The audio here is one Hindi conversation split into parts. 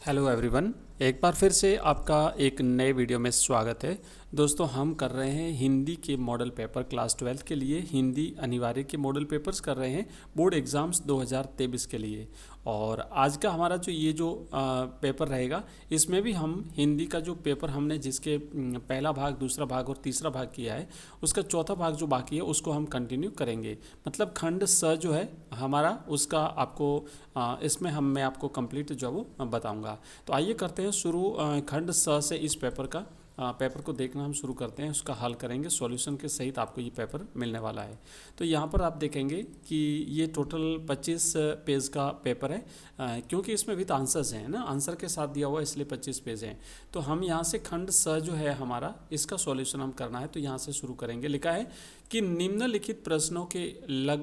हेलो एवरीवन, एक बार फिर से आपका एक नए वीडियो में स्वागत है। दोस्तों, हम कर रहे हैं हिंदी के मॉडल पेपर क्लास 12 के लिए। हिंदी अनिवार्य के मॉडल पेपर्स कर रहे हैं बोर्ड एग्ज़ाम्स 2023 के लिए। और आज का हमारा जो पेपर रहेगा, इसमें भी हम हिंदी का जो पेपर हमने जिसके पहला भाग, दूसरा भाग और तीसरा भाग किया है, उसका चौथा भाग जो बाकी है उसको हम कंटिन्यू करेंगे। मतलब खंड स जो है हमारा, उसका आपको इसमें मैं आपको कंप्लीट जो है वो बताऊँगा। तो आइए करते हैं शुरू खंड स से इस पेपर को देखना हम शुरू करते हैं। उसका हल करेंगे, सॉल्यूशन के सहित आपको ये पेपर मिलने वाला है। तो यहाँ पर आप देखेंगे कि ये टोटल 25 पेज का पेपर है, क्योंकि इसमें विद आंसर्स हैं ना, आंसर के साथ दिया हुआ है, इसलिए 25 पेज हैं। तो हम यहाँ से खंड स जो है हमारा, इसका सॉल्यूशन हम करना है। तो यहाँ से शुरू करेंगे। लिखा है कि निम्नलिखित प्रश्नों के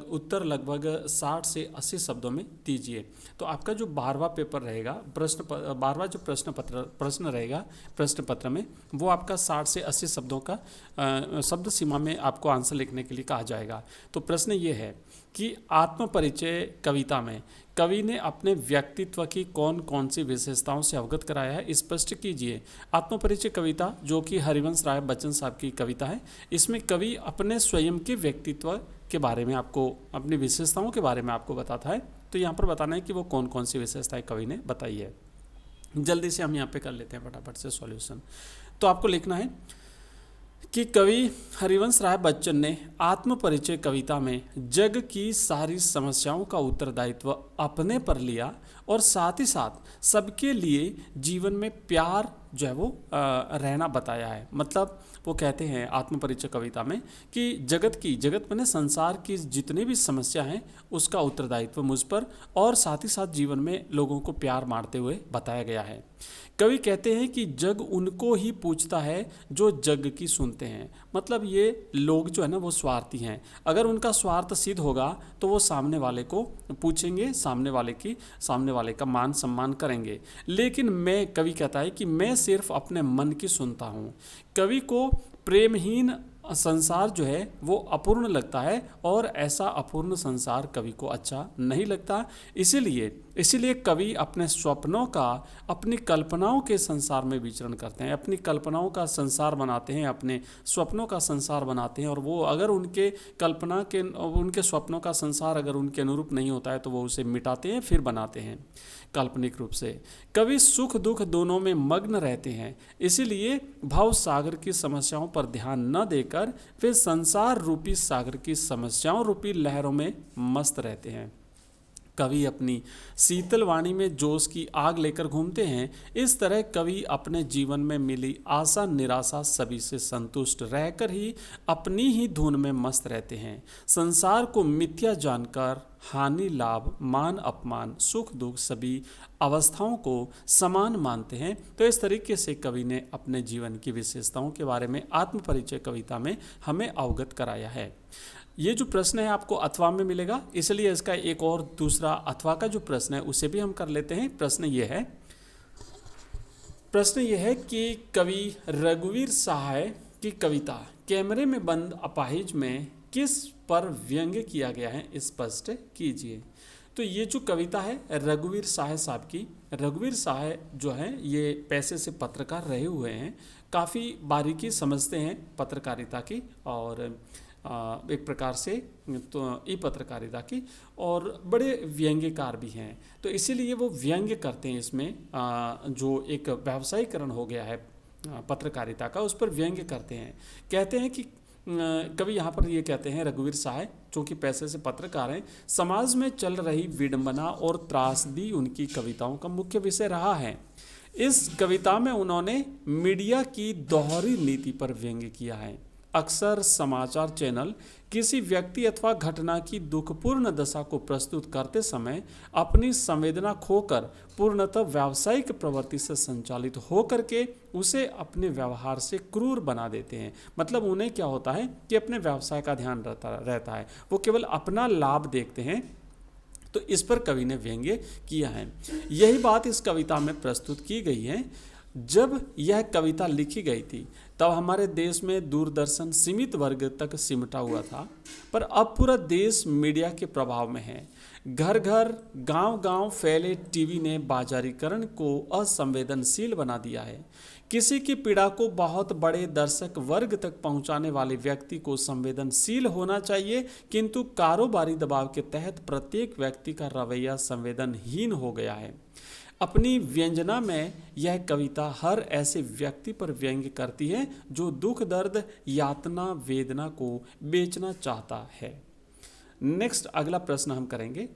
उत्तर लगभग 60 से 80 शब्दों में दीजिए। तो आपका जो 12वां पेपर रहेगा, 12वां जो प्रश्न रहेगा प्रश्न पत्र में, वो आपका 60 से 80 शब्दों का शब्द सीमा में आपको आंसर लिखने के लिए कहा जाएगा। तो प्रश्न ये है कि आत्म परिचय कविता में कवि ने अपने व्यक्तित्व की कौन कौन सी विशेषताओं से अवगत कराया है, स्पष्ट कीजिए। आत्म परिचय कविता जो कि हरिवंश राय बच्चन साहब की कविता है, इसमें कवि अपने स्वयं के व्यक्तित्व के बारे में आपको, अपनी विशेषताओं के बारे में आपको बताता है। तो यहाँ पर बताना है कि वो कौन कौन सी विशेषताएं कवि ने बताई है। जल्दी से हम यहाँ पे कर लेते हैं फटाफट से सॉल्यूशन। तो आपको लिखना है कि कवि हरिवंश राय बच्चन ने आत्म परिचय कविता में जग की सारी समस्याओं का उत्तरदायित्व अपने पर लिया और साथ ही साथ सबके लिए जीवन में प्यार जो है वो रहना बताया है। मतलब वो कहते हैं आत्म परिचय कविता में कि जगत मैंने संसार की जितनी भी समस्या हैं उसका उत्तरदायित्व मुझ पर और साथ ही साथ जीवन में लोगों को प्यार मारते हुए बताया गया है। कवि कहते हैं कि जग उनको ही पूछता है जो जग की सुनते हैं। मतलब ये लोग जो है ना वो स्वार्थी हैं। अगर उनका स्वार्थ सिद्ध होगा तो वो सामने वाले को पूछेंगे, सामने वाले का मान सम्मान करेंगे। लेकिन कवि कहता है कि मैं सिर्फ अपने मन की सुनता हूँ। कवि को प्रेमहीन संसार जो है वो अपूर्ण लगता है और ऐसा अपूर्ण संसार कवि को अच्छा नहीं लगता। इसीलिए कवि अपने स्वप्नों का, अपनी कल्पनाओं के संसार में विचरण करते हैं, अपनी कल्पनाओं का संसार बनाते हैं, अपने स्वप्नों का संसार बनाते हैं। और वो अगर उनके स्वप्नों का संसार अगर उनके अनुरूप नहीं होता है तो वो उसे मिटाते हैं, फिर बनाते हैं काल्पनिक रूप से। कवि सुख दुख दोनों में मग्न रहते हैं, इसीलिए भाव सागर की समस्याओं पर ध्यान न देकर वे संसार रूपी सागर की समस्याओं रूपी लहरों में मस्त रहते हैं। कवि अपनी शीतल वाणी में जोश की आग लेकर घूमते हैं। इस तरह कवि अपने जीवन में मिली आशा निराशा सभी से संतुष्ट रहकर ही अपनी ही धुन में मस्त रहते हैं। संसार को मिथ्या जानकर हानि लाभ मान अपमान सुख दुख सभी अवस्थाओं को समान मानते हैं। तो इस तरीके से कवि ने अपने जीवन की विशेषताओं के बारे में आत्म परिचय कविता में हमें अवगत कराया है। ये जो प्रश्न है आपको अथवा में मिलेगा, इसलिए इसका एक और दूसरा अथवा का जो प्रश्न है उसे भी हम कर लेते हैं। प्रश्न ये है कि कवि रघुवीर सहाय की कविता कैमरे में बंद अपाहिज में किस पर व्यंग्य किया गया है, स्पष्ट कीजिए। तो ये जो कविता है रघुवीर सहाय साहब की, रघुवीर सहाय जो है ये पैसे से पत्रकार रहे हुए हैं, काफ़ी बारीकी समझते हैं पत्रकारिता की और एक प्रकार से तो ई पत्रकारिता की, और बड़े व्यंग्यकार भी हैं। तो इसीलिए वो व्यंग्य करते हैं इसमें, जो एक व्यावसायीकरण हो गया है पत्रकारिता का, उस पर व्यंग्य करते हैं। कहते हैं कि कवि यहाँ पर ये कहते हैं रघुवीर सहाय जो कि पैसे से पत्रकार हैं, समाज में चल रही विडंबना और त्रासदी उनकी कविताओं का मुख्य विषय रहा है। इस कविता में उन्होंने मीडिया की दोहरी नीति पर व्यंग्य किया है। अक्सर समाचार चैनल किसी व्यक्ति अथवा घटना की दुखपूर्ण दशा को प्रस्तुत करते समय अपनी संवेदना खोकर पूर्णतः व्यावसायिक प्रवृत्ति से संचालित होकर के उसे अपने व्यवहार से क्रूर बना देते हैं। मतलब उन्हें क्या होता है कि अपने व्यवसाय का ध्यान रहता है, वो केवल अपना लाभ देखते हैं। तो इस पर कवि ने व्यंग्य किया है। यही बात इस कविता में प्रस्तुत की गई है। जब यह कविता लिखी गई थी तब हमारे देश में दूरदर्शन सीमित वर्ग तक सिमटा हुआ था, पर अब पूरा देश मीडिया के प्रभाव में है। घर घर गांव गांव फैले टीवी ने बाजारीकरण को असंवेदनशील बना दिया है। किसी की पीड़ा को बहुत बड़े दर्शक वर्ग तक पहुंचाने वाले व्यक्ति को संवेदनशील होना चाहिए, किंतु कारोबारी दबाव के तहत प्रत्येक व्यक्ति का रवैया संवेदनहीन हो गया है। अपनी व्यंजना में यह कविता हर ऐसे व्यक्ति पर व्यंग्य करती है जो दुख, दर्द, यातना, वेदना को बेचना चाहता है। नेक्स्ट अगला प्रश्न हम करेंगे।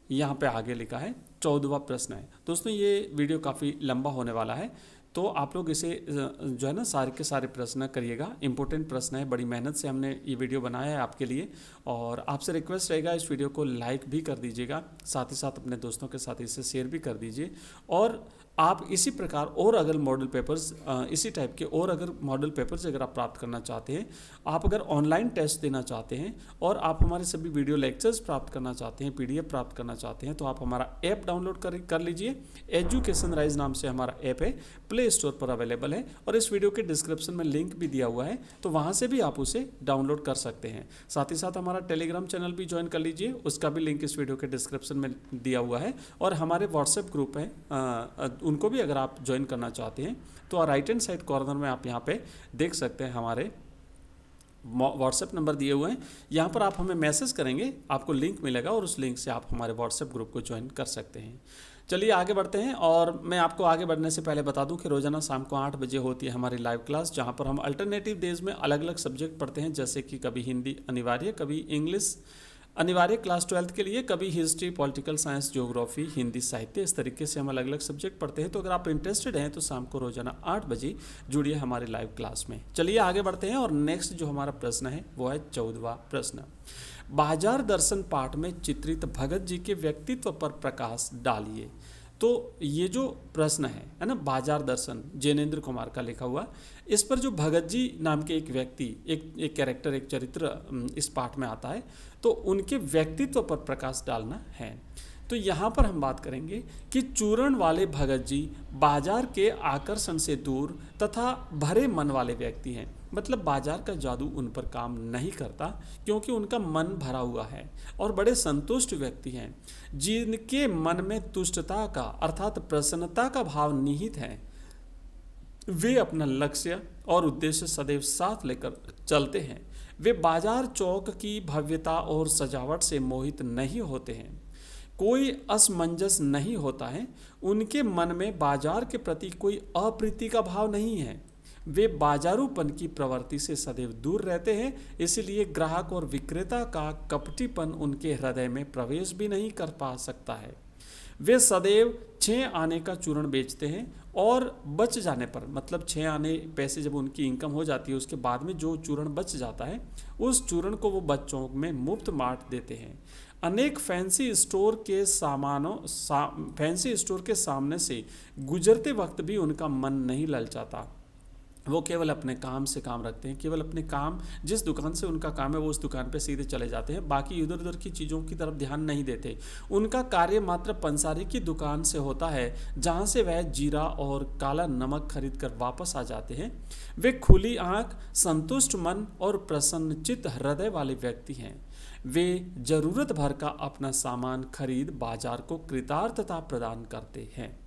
यहाँ पे आगे लिखा है 14वां प्रश्न है। दोस्तों ये वीडियो काफ़ी लंबा होने वाला है, तो आप लोग इसे जो है ना सारे के सारे प्रश्न करिएगा। इंपॉर्टेंट प्रश्न है, बड़ी मेहनत से हमने ये वीडियो बनाया है आपके लिए, और आपसे रिक्वेस्ट रहेगा इस वीडियो को लाइक भी कर दीजिएगा, साथ ही साथ अपने दोस्तों के साथ इसे शेयर भी कर दीजिए। और आप इसी प्रकार और अगर मॉडल पेपर्स इसी टाइप के और अगर मॉडल पेपर्स अगर आप प्राप्त करना चाहते हैं, आप अगर ऑनलाइन टेस्ट देना चाहते हैं और आप हमारे सभी वीडियो लेक्चर्स प्राप्त करना चाहते हैं, PDF प्राप्त करना चाहते हैं, तो आप हमारा ऐप डाउनलोड कर लीजिए। एजुकेशन राइज नाम से हमारा ऐप है, प्ले स्टोर पर अवेलेबल है, और इस वीडियो के डिस्क्रिप्शन में लिंक भी दिया हुआ है, तो वहाँ से भी आप उसे डाउनलोड कर सकते हैं। साथ ही साथ हमारा टेलीग्राम चैनल भी ज्वाइन कर लीजिए, उसका भी लिंक इस वीडियो के डिस्क्रिप्शन में दिया हुआ है। और हमारे व्हाट्सएप ग्रुप है, उनको भी अगर आप ज्वाइन करना चाहते हैं तो राइट हैंड साइड कॉर्नर में आप यहाँ पे देख सकते हैं हमारे व्हाट्सएप नंबर दिए हुए हैं। यहाँ पर आप हमें मैसेज करेंगे, आपको लिंक मिलेगा और उस लिंक से आप हमारे व्हाट्सएप ग्रुप को ज्वाइन कर सकते हैं। चलिए आगे बढ़ते हैं, और मैं आपको आगे बढ़ने से पहले बता दूं कि रोजाना शाम को 8 बजे होती है हमारी लाइव क्लास, जहां पर हम अल्टरनेटिव डेज में अलग अलग सब्जेक्ट पढ़ते हैं, जैसे कि कभी हिंदी अनिवार्य, कभी इंग्लिश अनिवार्य क्लास 12th के लिए, कभी history, political science, geography, Hindi साहित्य, इस तरीके से हम अलग अलग सब्जेक्ट पढ़ते हैं। तो अगर आप इंटरेस्टेड हैं तो शाम को रोजाना 8 बजे जुड़िए हमारे लाइव क्लास में। चलिए आगे बढ़ते हैं, और नेक्स्ट जो हमारा प्रश्न है वो है 14वां प्रश्न। बाजार दर्शन पाठ में चित्रित भगत जी के व्यक्तित्व पर प्रकाश डालिए। तो ये जो प्रश्न है ना, बाजार दर्शन जैनेन्द्र कुमार का लिखा हुआ, इस पर जो भगत जी नाम के एक व्यक्ति, एक कैरेक्टर, एक चरित्र इस पाठ में आता है, तो उनके व्यक्तित्व पर प्रकाश डालना है। तो यहाँ पर हम बात करेंगे कि चूरण वाले भगत जी बाजार के आकर्षण से दूर तथा भरे मन वाले व्यक्ति हैं। मतलब बाजार का जादू उन पर काम नहीं करता, क्योंकि उनका मन भरा हुआ है और बड़े संतुष्ट व्यक्ति हैं, जिनके मन में तुष्टता का अर्थात प्रसन्नता का भाव निहित है। वे अपना लक्ष्य और उद्देश्य सदैव साथ लेकर चलते हैं। वे बाजार चौक की भव्यता और सजावट से मोहित नहीं होते हैं, कोई असमंजस नहीं होता है, उनके मन में बाजार के प्रति कोई अप्रीति का भाव नहीं है। वे बाजारूपन की प्रवृत्ति से सदैव दूर रहते हैं, इसलिए ग्राहक और विक्रेता का कपटीपन उनके हृदय में प्रवेश भी नहीं कर पा सकता है। वे सदैव 6 आने का चूर्ण बेचते हैं, और बच जाने पर, मतलब 6 आने पैसे जब उनकी इनकम हो जाती है, उसके बाद में जो चूर्ण बच जाता है, उस चूर्ण को वो बच्चों में मुफ्त बांट देते हैं। अनेक फैंसी स्टोर के सामने से गुजरते वक्त भी उनका मन नहीं ललचाता। वो केवल अपने काम से काम रखते हैं, केवल अपने काम, जिस दुकान से उनका काम है वो उस दुकान पे सीधे चले जाते हैं, बाकी इधर उधर की चीज़ों की तरफ ध्यान नहीं देते। उनका कार्य मात्र पंसारी की दुकान से होता है, जहाँ से वह जीरा और काला नमक खरीद कर वापस आ जाते हैं। वे खुली आँख, संतुष्ट मन और प्रसन्नचित्त हृदय वाले व्यक्ति हैं। वे जरूरत भर का अपना सामान खरीद बाजार को कृतार्थता प्रदान करते हैं।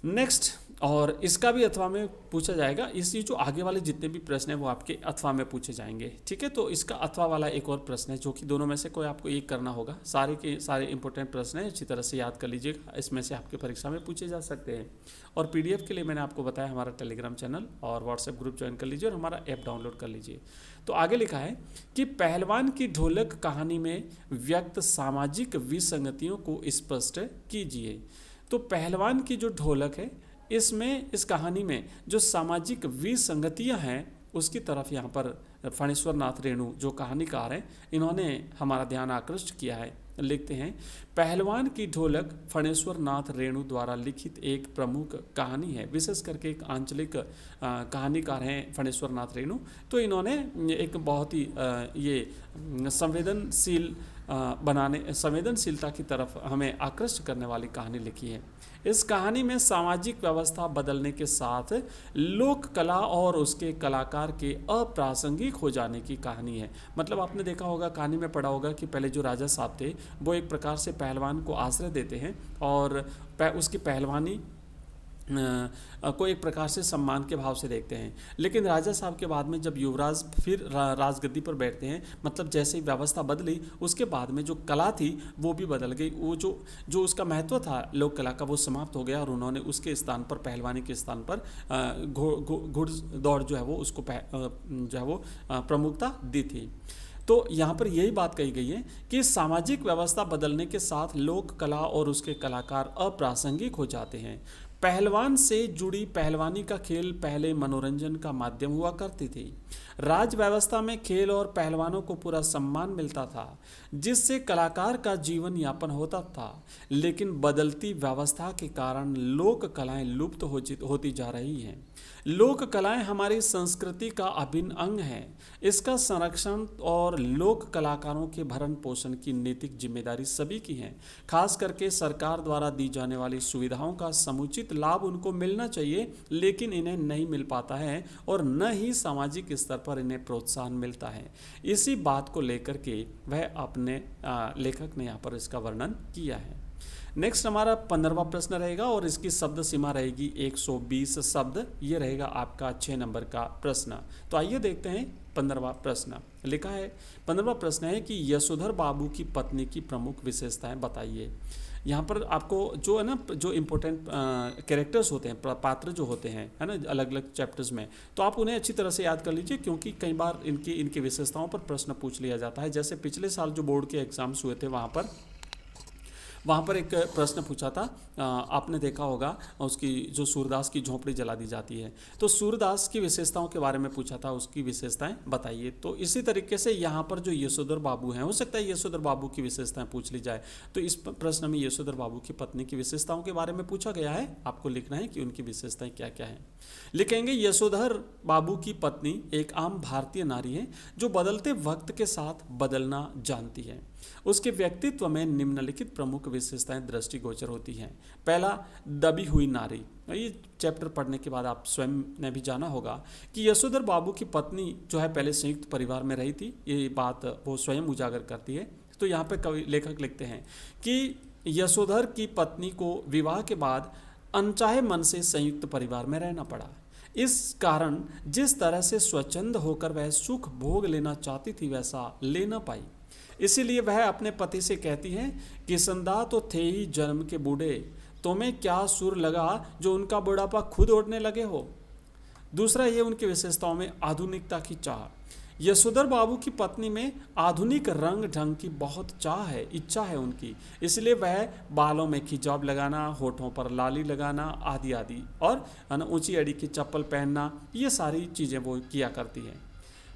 नेक्स्ट, और इसका भी अथवा में पूछा जाएगा। इस जो आगे वाले जितने भी प्रश्न हैं वो आपके अथवा में पूछे जाएंगे, ठीक है। तो इसका अथवा वाला एक और प्रश्न है, जो कि दोनों में से कोई आपको एक करना होगा। सारे के सारे इंपॉर्टेंट प्रश्न हैं, अच्छी तरह से याद कर लीजिएगा, इसमें से आपके परीक्षा में पूछे जा सकते हैं। और PDF के लिए मैंने आपको बताया हमारा टेलीग्राम चैनल और व्हाट्सएप ग्रुप ज्वाइन कर लीजिए और हमारा ऐप डाउनलोड कर लीजिए। तो आगे लिखा है कि पहलवान की ढोलक कहानी में व्यक्त सामाजिक विसंगतियों को स्पष्ट कीजिए। तो पहलवान की जो ढोलक है, इसमें इस कहानी में जो सामाजिक विसंगतियां हैं उसकी तरफ यहाँ पर फणेश्वर नाथ रेणु जो कहानीकार हैं, इन्होंने हमारा ध्यान आकृष्ट किया है। लिखते हैं, पहलवान की ढोलक फणेश्वर नाथ रेणु द्वारा लिखित एक प्रमुख कहानी है। विशेष करके एक आंचलिक कहानीकार हैं फणेश्वर नाथ रेणु। तो इन्होंने एक बहुत ही ये संवेदनशील बनाने, संवेदनशीलता की तरफ हमें आकृष्ट करने वाली कहानी लिखी है। इस कहानी में सामाजिक व्यवस्था बदलने के साथ लोक कला और उसके कलाकार के अप्रासंगिक हो जाने की कहानी है। मतलब आपने देखा होगा, कहानी में पढ़ा होगा कि पहले जो राजा साहब थे वो एक प्रकार से पहलवान को आश्रय देते हैं और उसकी पहलवानी को एक प्रकार से सम्मान के भाव से देखते हैं। लेकिन राजा साहब के बाद में जब युवराज फिर राजगद्दी पर बैठते हैं, मतलब जैसे ही व्यवस्था बदली उसके बाद में जो कला थी वो भी बदल गई। वो जो उसका महत्व था लोक कला का वो समाप्त हो गया और उन्होंने उसके स्थान पर, पहलवानी के स्थान पर घुड़दौड़ जो है वो उसको जो है वो प्रमुखता दी थी। तो यहाँ पर यही बात कही गई है कि सामाजिक व्यवस्था बदलने के साथ लोक कला और उसके कलाकार अप्रासंगिक हो जाते हैं। पहलवान से जुड़ी पहलवानी का खेल पहले मनोरंजन का माध्यम हुआ करती थी। राज व्यवस्था में खेल और पहलवानों को पूरा सम्मान मिलता था, जिससे कलाकार का जीवन यापन होता था। लेकिन बदलती व्यवस्था के कारण लोक कलाएं लुप्त होती जा रही हैं। लोक कलाएं हमारी संस्कृति का अभिन्न अंग है। इसका संरक्षण और लोक कलाकारों के भरण पोषण की नैतिक जिम्मेदारी सभी की है। खास करके सरकार द्वारा दी जाने वाली सुविधाओं का समुचित लाभ उनको मिलना चाहिए, लेकिन इन्हें नहीं मिल पाता है और न ही सामाजिक स्तर पर इन्हें प्रोत्साहन मिलता है। इसी बात को लेकर के वह अपने लेखक ने यहाँ पर इसका वर्णन किया है। नेक्स्ट हमारा 15वां प्रश्न रहेगा और इसकी शब्द सीमा रहेगी 120 शब्द। ये रहेगा आपका 6 नंबर का प्रश्न। तो आइए देखते हैं 15वां प्रश्न। लिखा है, 15वां प्रश्न है कि यशोधर बाबू की पत्नी की प्रमुख विशेषताएं बताइए। यहाँ पर आपको जो है ना, जो इम्पोर्टेंट कैरेक्टर्स होते हैं, पात्र जो होते हैं, है ना, अलग अलग चैप्टर्स में, तो आप उन्हें अच्छी तरह से याद कर लीजिए, क्योंकि कई बार इनकी विशेषताओं पर प्रश्न पूछ लिया जाता है। जैसे पिछले साल जो बोर्ड के एग्जाम्स हुए थे वहाँ पर एक प्रश्न पूछा था, आपने देखा होगा, उसकी जो सूरदास की झोंपड़ी जला दी जाती है, तो सूरदास की विशेषताओं के बारे में पूछा था, उसकी विशेषताएं बताइए। तो इसी तरीके से यहाँ पर जो यशोधर बाबू हैं, हो सकता है यशोधर बाबू की विशेषताएं पूछ ली जाए। तो इस प्रश्न में यशोधर बाबू की पत्नी की विशेषताओं के बारे में पूछा गया है। आपको लिखना है कि उनकी विशेषताएं क्या क्या हैं। लिखेंगे, यशोधर बाबू की पत्नी एक आम भारतीय नारी है जो बदलते वक्त के साथ बदलना जानती है। उसके व्यक्तित्व में निम्नलिखित प्रमुख विशेषताएं दृष्टिगोचर होती हैं। पहला, दबी हुई नारी। ये चैप्टर पढ़ने के बाद आप स्वयं ने भी जाना होगा कि यशोधर बाबू की पत्नी जो है पहले संयुक्त परिवार में रही थी। ये बात वो स्वयं उजागर करती है। तो यहाँ पे कवि लेखक लिखते हैं कि यशोधर की पत्नी को विवाह के बाद अनचाहे मन से संयुक्त परिवार में रहना पड़ा। इस कारण जिस तरह से स्वच्छंद होकर वह सुख भोग लेना चाहती थी वैसा ले न पाई। इसीलिए वह अपने पति से कहती है, किसंदा तो थे ही जन्म के बूढ़े, तुम्हें क्या सुर लगा जो उनका बुढ़ापा खुद ओढ़ने लगे हो। दूसरा, ये उनकी विशेषताओं में आधुनिकता की चाह। यशोधर बाबू की पत्नी में आधुनिक रंग ढंग की बहुत चाह है, इच्छा है उनकी। इसलिए वह बालों में खिंचाव लगाना, होठों पर लाली लगाना आदि आदि, और ऊंची अड़ी की चप्पल पहनना, ये सारी चीज़ें वो किया करती हैं।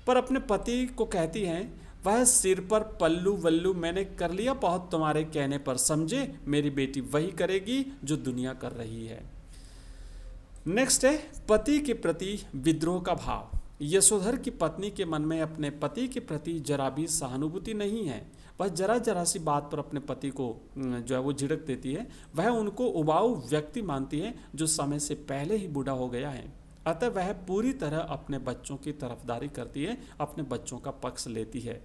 पर अपने पति को कहती हैं, वह सिर पर पल्लू वल्लू मैंने कर लिया बहुत तुम्हारे कहने पर, समझे, मेरी बेटी वही करेगी जो दुनिया कर रही है। नेक्स्ट है, पति के प्रति विद्रोह का भाव। यशोधर की पत्नी के मन में अपने पति के प्रति जरा भी सहानुभूति नहीं है। वह जरा सी बात पर अपने पति को जो है वो झिड़क देती है। वह उनको उबाऊ व्यक्ति मानती है जो समय से पहले ही बूढ़ा हो गया है। अतः वह पूरी तरह अपने बच्चों की तरफदारी करती है, अपने बच्चों का पक्ष लेती है।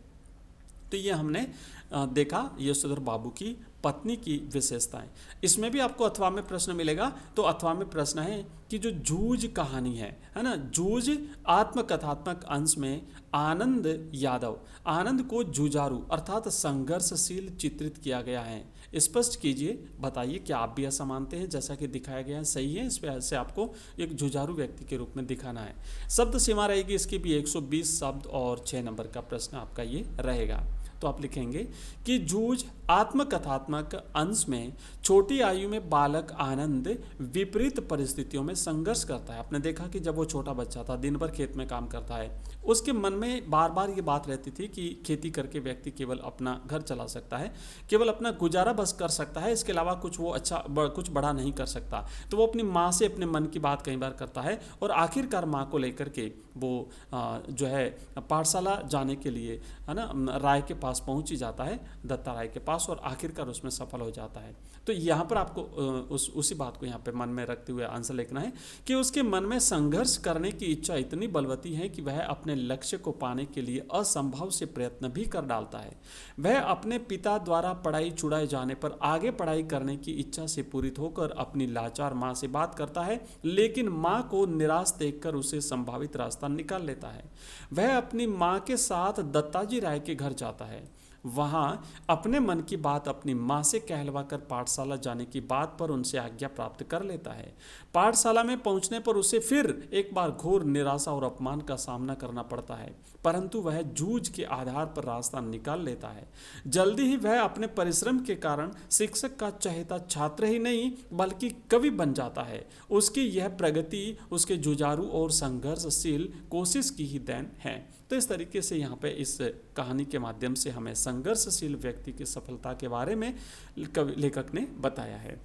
तो ये हमने देखा यशोधर बाबू की पत्नी की विशेषताएं। इसमें भी आपको अथवा में प्रश्न मिलेगा। तो अथवा में प्रश्न है कि जो जूझ कहानी है ना, जूझ आत्मकथात्मक अंश में आनंद यादव, आनंद को जुझारू अर्थात संघर्षशील चित्रित किया गया है। स्पष्ट कीजिए, बताइए क्या आप भी ऐसा मानते हैं जैसा कि दिखाया गया है सही है। इस वजह से आपको एक जुझारू व्यक्ति के रूप में दिखाना है। शब्द सीमा रहेगी इसकी भी 120 शब्द और 6 नंबर का प्रश्न आपका ये रहेगा। तो आप लिखेंगे कि जूझ आत्मकथात्मक अंश में छोटी आयु में बालक आनंद विपरीत परिस्थितियों में संघर्ष करता है। आपने देखा कि जब वो छोटा बच्चा था, दिन भर खेत में काम करता है, उसके मन में बार बार ये बात रहती थी कि खेती करके व्यक्ति केवल अपना घर चला सकता है, केवल अपना गुजारा बस कर सकता है, इसके अलावा कुछ वो कुछ बड़ा नहीं कर सकता। तो वो अपनी माँ से अपने मन की बात कई बार करता है और आखिरकार माँ को लेकर के वो जो है पाठशाला जाने के लिए, है ना, राय के पास पास पहुंच ही जाता है, दत्ता राय के पास, और आखिरकार उसमें सफल हो जाता है। तो यहाँ पर आपको उसी बात को यहाँ पे मन में रखते हुए आंसर लिखना है कि उसके मन में संघर्ष करने की इच्छा इतनी बलवती है कि वह अपने लक्ष्य को पाने के लिए असंभव से प्रयत्न भी कर डालता है। वह अपने पिता द्वारा पढ़ाई छुड़ाए जाने पर आगे पढ़ाई करने की इच्छा से पूरित होकर अपनी लाचार माँ से बात करता है, लेकिन माँ को निराश देखकर उसे संभावित रास्ता निकाल लेता है। वह अपनी माँ के साथ दत्ताजी राय के घर जाता है। वहाँ अपने मन की बात अपनी माँ से कहलवाकर पाठशाला जाने की बात पर उनसे आज्ञा प्राप्त कर लेता है। पाठशाला में पहुँचने पर उसे फिर एक बार घोर निराशा और अपमान का सामना करना पड़ता है, परंतु वह जूझ के आधार पर रास्ता निकाल लेता है। जल्दी ही वह अपने परिश्रम के कारण शिक्षक का चहेता छात्र ही नहीं बल्कि कवि बन जाता है। उसकी यह प्रगति उसके जुझारू और संघर्षशील कोशिश की ही देन है। तो इस तरीके से यहाँ पे इस कहानी के माध्यम से हमें संघर्षशील व्यक्ति की सफलता के बारे में लेखक ने बताया है।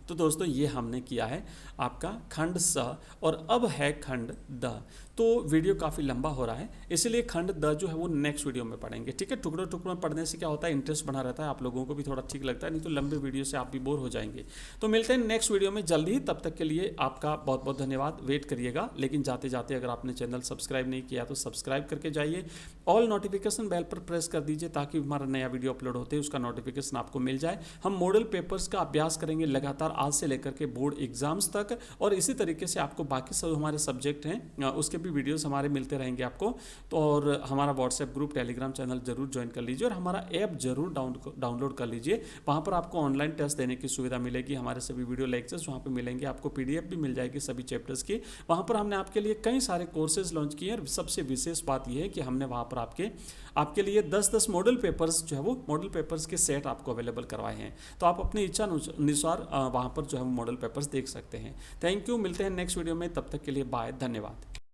तो दोस्तों ये हमने किया है आपका खंड स, और अब है खंड द। तो वीडियो काफ़ी लंबा हो रहा है, इसलिए खंड द जो है वो नेक्स्ट वीडियो में पढ़ेंगे, ठीक है। टुकड़ों टुकड़ों में पढ़ने से क्या होता है, इंटरेस्ट बना रहता है, आप लोगों को भी थोड़ा ठीक लगता है, नहीं तो लंबे वीडियो से आप भी बोर हो जाएंगे। तो मिलते हैं नेक्स्ट वीडियो में जल्दी ही, तब तक के लिए आपका बहुत बहुत धन्यवाद। वेट करिएगा, लेकिन जाते जाते अगर आपने चैनल सब्सक्राइब नहीं किया तो सब्सक्राइब करके जाइए, ऑल नोटिफिकेशन बेल पर प्रेस कर दीजिए ताकि हमारा नया वीडियो अपलोड होते हैं उसका नोटिफिकेशन आपको मिल जाए। हम मॉडल पेपर्स का अभ्यास करेंगे लगातार आज से लेकर के बोर्ड एग्जाम्स तक, और इसी तरीके से आपको बाकी सब हमारे सब्जेक्ट हैं उसके भी वीडियोस हमारे मिलते रहेंगे आपको। तो और हमारा व्हाट्सएप ग्रुप, टेलीग्राम चैनल जरूर ज्वाइन कर लीजिए, और हमारा ऐप जरूर डाउनलोड कर लीजिए। वहाँ पर आपको ऑनलाइन टेस्ट देने की सुविधा मिलेगी, हमारे सभी वीडियो लेक्चर्स वहाँ पर मिलेंगे, आपको PDF भी मिल जाएगी सभी चैप्टर्स की। वहाँ पर हमने आपके लिए कई सारे कोर्सेज लॉन्च किए, और सबसे विशेष बात यह है कि हमने वहाँ पर आपके लिए 10-10 मॉडल पेपर्स जो है वो मॉडल पेपर्स के सेट आपको अवेलेबल करवाए हैं। तो आप अपनी इच्छा अनुसार वहाँ पर जो है मॉडल पेपर्स देख सकते हैं। थैंक यू, मिलते हैं नेक्स्ट वीडियो में, तब तक के लिए बाय, धन्यवाद।